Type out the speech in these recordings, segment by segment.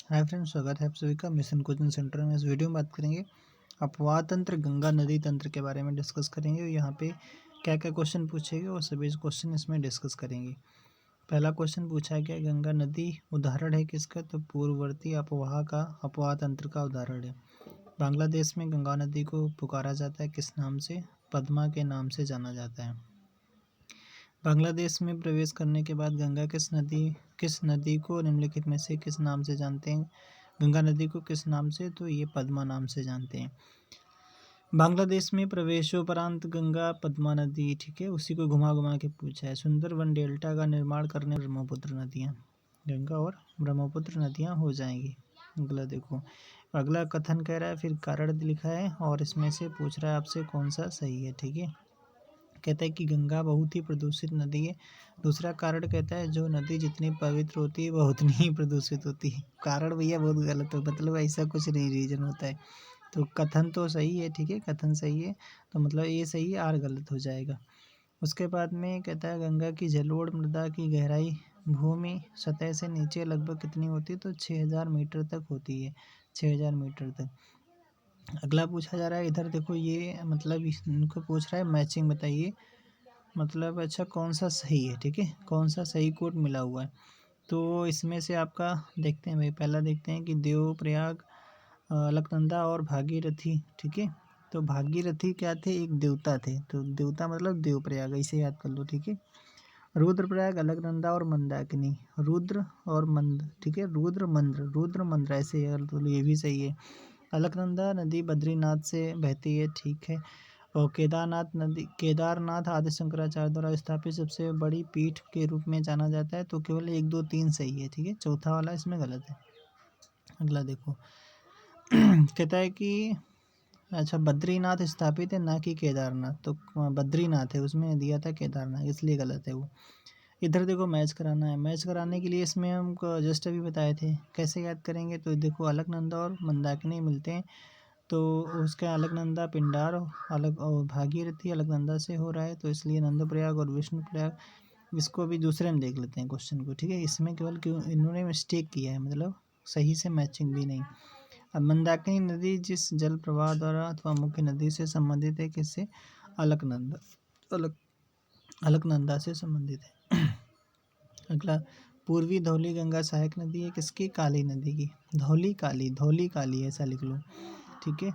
Hi friends, स्वागत है आप सभी का मिशन कोचिंग सेंटर में। इस वीडियो में बात करेंगे अपवाह तंत्र, गंगा नदी तंत्र के बारे में डिस्कस करेंगे। यहाँ पे क्या क्या क्वेश्चन पूछेंगे वो सभी क्वेश्चन इसमें डिस्कस करेंगे। पहला क्वेश्चन पूछा गया, गंगा नदी उदाहरण है किसका? तो पूर्ववर्ती अपवाह का, अपवाह तंत्र का उदाहरण है। बांग्लादेश में गंगा नदी को पुकारा जाता है किस नाम से? पद्मा के नाम से जाना जाता है। बांग्लादेश में प्रवेश करने के बाद गंगा किस नदी को निम्नलिखित में से किस नाम से जानते हैं? गंगा नदी को किस नाम से? तो ये पद्मा नाम से जानते हैं। बांग्लादेश में प्रवेशोपरांत गंगा पद्मा नदी, ठीक है, उसी को घुमा घुमा के पूछा है। सुंदरवन डेल्टा का निर्माण करने ब्रह्मपुत्र नदियाँ, गंगा और ब्रह्मपुत्र नदियाँ हो जाएंगी। अगला देखो, अगला कथन कह रहा है, फिर कारण लिखा है और इसमें से पूछ रहा है आपसे कौन सा सही है। ठीक है, कहता है कि गंगा बहुत ही प्रदूषित नदी है। दूसरा कारण कहता है जो नदी जितनी पवित्र होती है वह उतनी ही प्रदूषित होती है। कारण भैया बहुत गलत है, मतलब ऐसा कुछ नहीं रीजन होता है। तो कथन तो सही है, ठीक है, कथन सही है, तो मतलब ये सही है, आर गलत हो जाएगा। उसके बाद में कहता है गंगा की जलोढ़ मृदा की गहराई भूमि सतह से नीचे लगभग कितनी होती है? तो 6000 मीटर तक होती है, 6000 मीटर तक। अगला पूछा जा रहा है, इधर देखो, ये मतलब इनको पूछ रहा है मैचिंग बताइए, मतलब अच्छा कौन सा सही है, ठीक है, कौन सा सही कोट मिला हुआ है। तो इसमें से आपका देखते हैं भाई, पहला देखते हैं कि देवप्रयाग, अलकनंदा और भागीरथी, ठीक है। तो भागीरथी क्या थे? एक देवता थे, तो देवता मतलब देवप्रयाग, ऐसे याद कर लो, ठीक है। रुद्रप्रयाग, अलकनंदा और मंदाकिनी, रुद्र और मंद, ठीक है, रुद्र मंद्र ऐसे याद, तो ये भी सही है। अलकनंदा नदी बद्रीनाथ से बहती है, ठीक है। और केदारनाथ आदि शंकराचार्य द्वारा स्थापित सबसे बड़ी पीठ के रूप में जाना जाता है। तो केवल 1 2 3 सही है, ठीक है, चौथा वाला इसमें गलत है। अगला देखो कहता है कि अच्छा बद्रीनाथ स्थापित है ना कि केदारनाथ, तो बद्रीनाथ है, उसमें दिया था केदारनाथ, इसलिए गलत है वो। इधर देखो मैच कराना है, मैच कराने के लिए इसमें हम जस्ट अभी बताए थे कैसे याद करेंगे। तो देखो अलकनंदा और मंदाकिनी मिलते हैं, तो उसका अलकनंदा पिंडार अलग और भागीरथी अलकनंदा से हो रहा है, तो इसलिए नंदप्रयाग और विष्णुप्रयाग। इसको भी दूसरे में देख लेते हैं क्वेश्चन को, ठीक है। इसमें केवल क्यों इन्होंने मिस्टेक किया है, मतलब सही से मैचिंग भी नहीं। अब मंदाकिनी नदी जिस जल प्रवाह द्वारा अथवा मुख्य नदी से संबंधित है, किससे? अलकनंदा, अलकनंदा से संबंधित है। अगला, पूर्वी धौली गंगा सहायक नदी है किसकी? काली नदी की। धौली काली ऐसा लिख लो, ठीक है।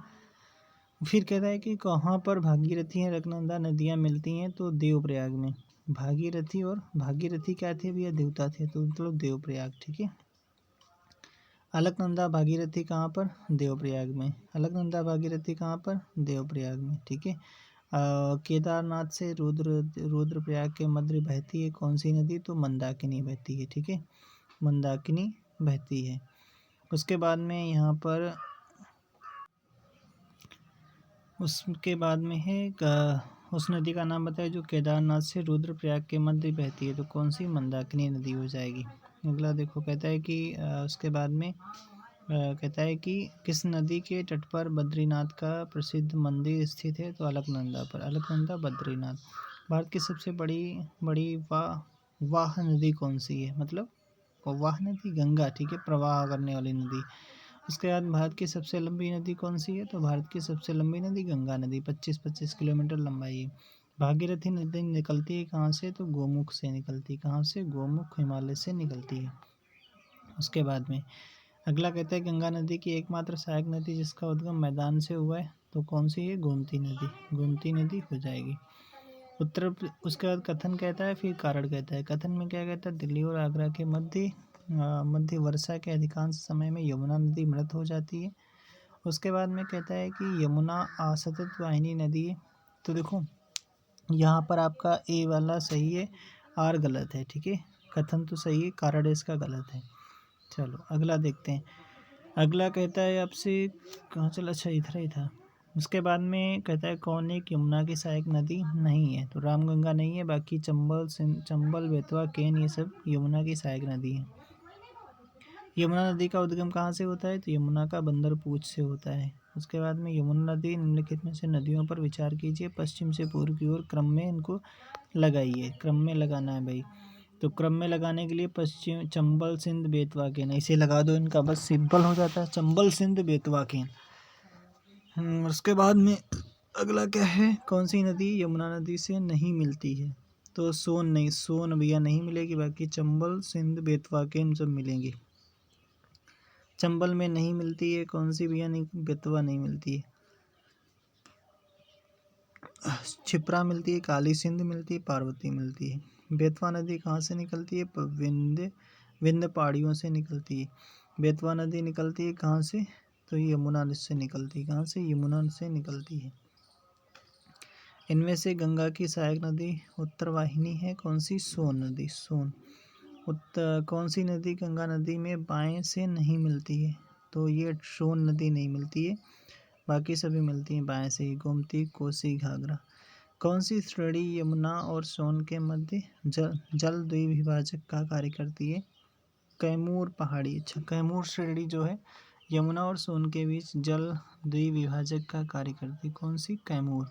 फिर कहता है कि कहाँ पर भागीरथी और अलकनंदा नदियाँ मिलती हैं? तो देवप्रयाग में। भागीरथी क्या थे भैया? देवता थे, तो मतलब देवप्रयाग, ठीक है। अलकनंदा भागीरथी कहाँ पर? देवप्रयाग में। अलकनंदा भागीरथी कहाँ पर? देवप्रयाग में, ठीक है। केदारनाथ से रुद्रप्रयाग के मध्य बहती है कौन सी नदी? तो मंदाकिनी बहती है, ठीक है, मंदाकिनी बहती है। उसके बाद में यहाँ पर उसके बाद में है उस नदी का नाम बताए जो केदारनाथ से रुद्रप्रयाग के मध्य बहती है, तो कौन सी? मंदाकिनी नदी हो जाएगी। अगला देखो, कहता है कि उसके बाद में कहता है कि किस नदी के तट पर बद्रीनाथ का प्रसिद्ध मंदिर स्थित है? तो अलकनंदा पर। अलकनंदा बद्रीनाथ। भारत की सबसे बड़ी वाह नदी कौन सी है? मतलब वाह नदी गंगा, ठीक है, प्रवाह करने वाली नदी। उसके बाद भारत की सबसे लंबी नदी कौन सी है? तो भारत की सबसे लंबी नदी गंगा नदी, 25 किलोमीटर लंबाई है। भागीरथी नदी निकलती है कहाँ से? तो गोमुख से निकलती है। कहाँ से? गोमुख, हिमालय से निकलती है। उसके बाद में अगला कहता है गंगा नदी की एकमात्र सहायक नदी जिसका उद्गम मैदान से हुआ है, तो कौन सी है? गोमती नदी, गोमती नदी हो जाएगी। उसके बाद कथन कहता है, फिर कारण कहता है। कथन में क्या कहता है? दिल्ली और आगरा के मध्य वर्षा के अधिकांश समय में यमुना नदी मृत हो जाती है। उसके बाद में कहता है कि यमुना असतत वाहिनी नदी है। तो देखो यहाँ पर आपका ए वाला सही है, आर गलत है, ठीक है। कथन तो सही है, कारण इसका गलत है। चलो अगला देखते हैं। अगला कहता है आपसे, कहाँ चला? अच्छा इधर ही था। उसके बाद में कहता है कौन एक यमुना की सहायक नदी नहीं है? तो रामगंगा नहीं है, बाकी चंबल बेतवा केन ये सब यमुना की सहायक नदी है। यमुना नदी का उद्गम कहाँ से होता है? तो यमुना का बंदरपूछ से होता है। उसके बाद में यमुना नदी निम्नलिखित में से नदियों पर विचार कीजिए, पश्चिम से पूर्व की ओर क्रम में इनको लगाइए, क्रम में लगाना है भाई। तो क्रम में लगाने के लिए पश्चिम चंबल सिंध बेतवा केन, ऐसे लगा दो इनका, बस सिंपल हो जाता है चंबल सिंध बेतवा केन। उसके बाद में अगला क्या है, कौन सी नदी यमुना नदी से नहीं मिलती है? तो सोन नहीं, सोन भैया नहीं मिलेगी, बाकी चंबल सिंध बेतवा केन सब मिलेंगे। चंबल में नहीं मिलती है कौन सी भैया, नहीं, बेतवा नहीं मिलती है। क्षिप्रा मिलती है, काली सिंध मिलती है, पार्वती मिलती है। बेतवा नदी कहाँ से निकलती है? विंध्य पहाड़ियों से निकलती है। बेतवा नदी निकलती है कहाँ से? तो यमुना से निकलती है। कहाँ से? यमुना से निकलती है। इनमें से गंगा की सहायक नदी उत्तरवाहिनी है कौन सी? सोन नदी, सोन। कौन सी नदी गंगा नदी में बाएं से नहीं मिलती है? तो ये सोन नदी नहीं मिलती है, बाकी सभी मिलती हैं बाएं से ही, गोमती, कोसी, घाघरा। कौन सी श्रेणी यमुना और सोन के मध्य जल द्विविभाजक का कार्य करती है? कैमूर पहाड़ी। अच्छा, कैमूर श्रेणी जो है यमुना और सोन के बीच जल द्विविभाजक का कार्य करती है। कौन सी? कैमूर।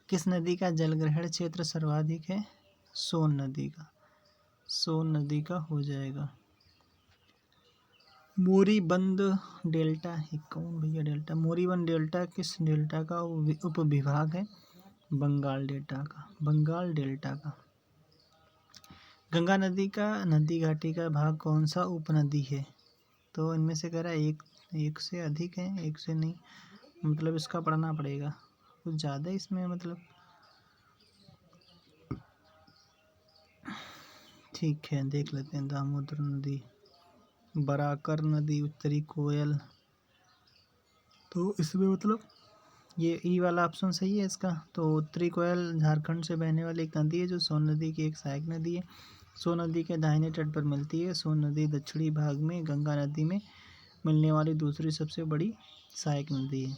किस नदी का जलग्रहण क्षेत्र सर्वाधिक है? सोन नदी का, सोन नदी का हो जाएगा। मोरीबंद डेल्टा है कौन भैया? डेल्टा, मोरीबंद डेल्टा किस डेल्टा का उपविभाग है? बंगाल डेल्टा का, बंगाल डेल्टा का। गंगा नदी का नदी घाटी का भाग कौन सा उपनदी है? तो इनमें से कह रहा है एक से अधिक है, एक से नहीं, मतलब इसका पढ़ना पड़ेगा कुछ ज़्यादा इसमें, मतलब ठीक है देख लेते हैं। दामोदर नदी, बराकर नदी, उत्तरी कोयल, तो इसमें मतलब ये ई वाला ऑप्शन सही है इसका। तो उत्तरी कोयल झारखंड से बहने वाली एक नदी है जो सोन नदी की एक सहायक नदी है। सोन नदी के दाहिने तट पर मिलती है। सोन नदी दक्षिणी भाग में गंगा नदी में मिलने वाली दूसरी सबसे बड़ी सहायक नदी है।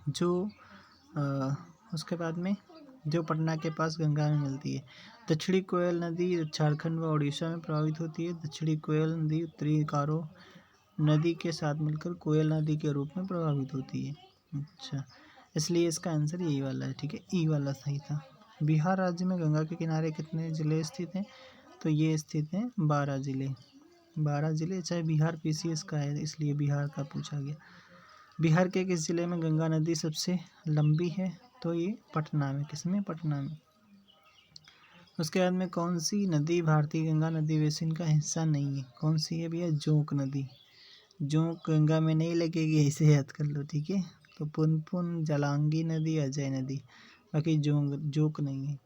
जो उसके बाद में जो पटना के पास गंगा में मिलती है। दक्षिणी कोयल नदी झारखंड व उड़ीसा में प्रभावित होती है। दक्षिणी कोयल नदी उत्तरी कारो नदी के साथ मिलकर कोयल नदी के रूप में प्रभावित होती है। अच्छा, इसलिए इसका आंसर यही वाला है। ठीक है, ई वाला सही था। बिहार राज्य में गंगा के किनारे कितने जिले स्थित हैं? तो ये स्थित हैं 12 जिले, 12 जिले। चाहे बिहार पीसीएस का है इसलिए बिहार का पूछा गया। बिहार के किस जिले में गंगा नदी सबसे लंबी है? तो ये पटना में। किसमें? पटना में। उसके बाद में कौन सी नदी भारतीय गंगा नदी बेसिन का हिस्सा नहीं है? कौन सी है भैया? जोंक नदी। जोंक गंगा में नहीं लगेगी, ऐसे याद कर लो। ठीक है, तो पुनपुन, जलांगी नदी, अजय नदी, बाकी जोंक नहीं है।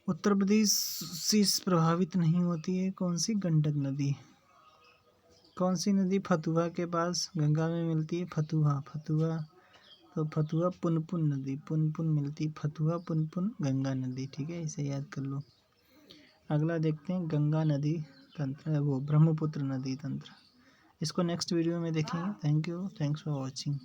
उत्तर प्रदेश से प्रभावित नहीं होती है कौन सी? गंडक नदी। कौन सी नदी फतुहा के पास गंगा में मिलती है? फतुहा, फतुहा, तो फतुहा पुनपुन नदी, पुनपुन मिलती, फतुहा पुनपुन गंगा नदी। ठीक है, इसे याद कर लो। अगला देखते हैं गंगा नदी तंत्र, वो ब्रह्मपुत्र नदी तंत्र। इसको नेक्स्ट वीडियो में देखेंगे। Thank you, thanks for watching.